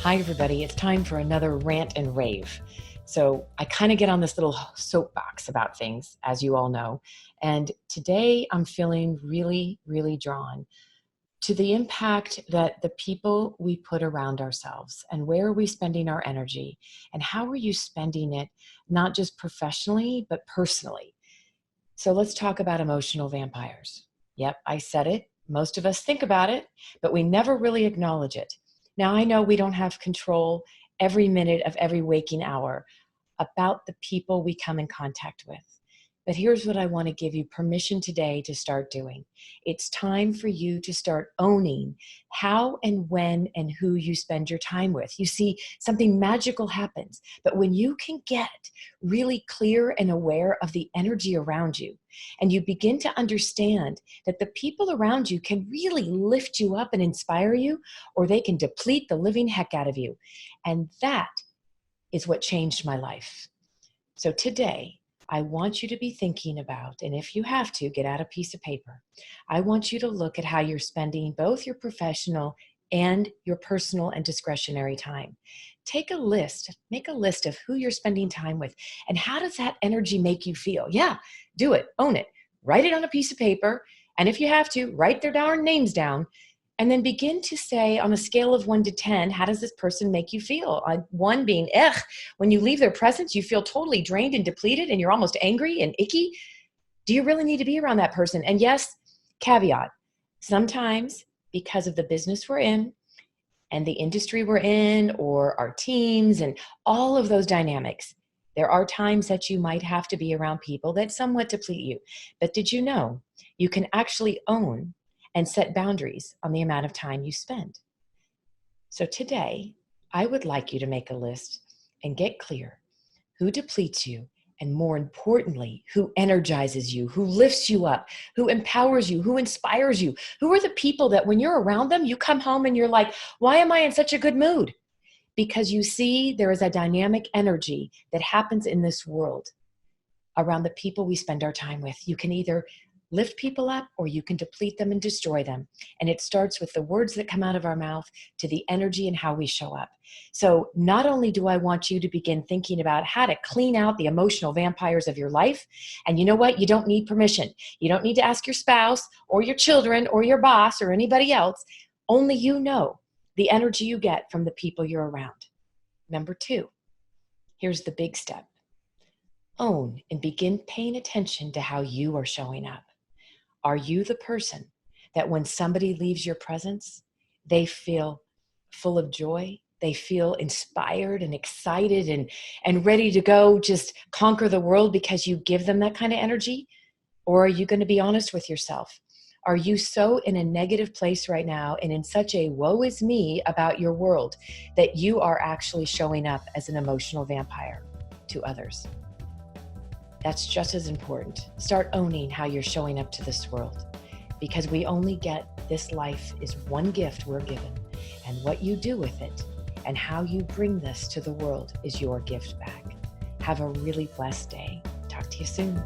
Hi, everybody. It's time for another rant and rave. So I kind of get on this little soapbox about things, as you all know. And today I'm feeling really, really drawn to the impact that the people we put around ourselves and where are we spending our energy and how are you spending it, not just professionally, but personally. So let's talk about emotional vampires. Yep, I said it. Most of us think about it, but we never really acknowledge it. Now, I know we don't have control every minute of every waking hour about the people we come in contact with. But here's what I want to give you permission today to start doing. It's time for you to start owning how and when and who you spend your time with. You see, something magical happens, but when you can get really clear and aware of the energy around you, and you begin to understand that the people around you can really lift you up and inspire you, or they can deplete the living heck out of you. And that is what changed my life. So today, I want you to be thinking about, and if you have to, get out a piece of paper. I want you to look at how you're spending both your professional and your personal and discretionary time. Take a list, make a list of who you're spending time with, and how does that energy make you feel? Yeah, do it, own it, write it on a piece of paper, and if you have to, write their darn names down. And then begin to say on a scale of 1 to 10, how does this person make you feel? 1 being, when you leave their presence, you feel totally drained and depleted and you're almost angry and icky. Do you really need to be around that person? And yes, caveat, sometimes because of the business we're in and the industry we're in or our teams and all of those dynamics, there are times that you might have to be around people that somewhat deplete you. But did you know you can actually own and set boundaries on the amount of time you spend? So today, I would like you to make a list and get clear who depletes you, and more importantly, who energizes you, who lifts you up, who empowers you, who inspires you. Who are the people that when you're around them, you come home and you're like, why am I in such a good mood? Because you see, there is a dynamic energy that happens in this world around the people we spend our time with. You can either lift people up or you can deplete them and destroy them. And it starts with the words that come out of our mouth to the energy and how we show up. So not only do I want you to begin thinking about how to clean out the emotional vampires of your life, and you know what? You don't need permission. You don't need to ask your spouse or your children or your boss or anybody else. Only you know the energy you get from the people you're around. Number 2, here's the big step. Own and begin paying attention to how you are showing up. Are you the person that when somebody leaves your presence, they feel full of joy? They feel inspired and excited and ready to go just conquer the world because you give them that kind of energy? Or are you going to be honest with yourself? Are you so in a negative place right now and in such a woe is me about your world that you are actually showing up as an emotional vampire to others? That's just as important. Start owning how you're showing up to this world, because we only get this life is one gift we're given, and what you do with it and how you bring this to the world is your gift back. Have a really blessed day. Talk to you soon.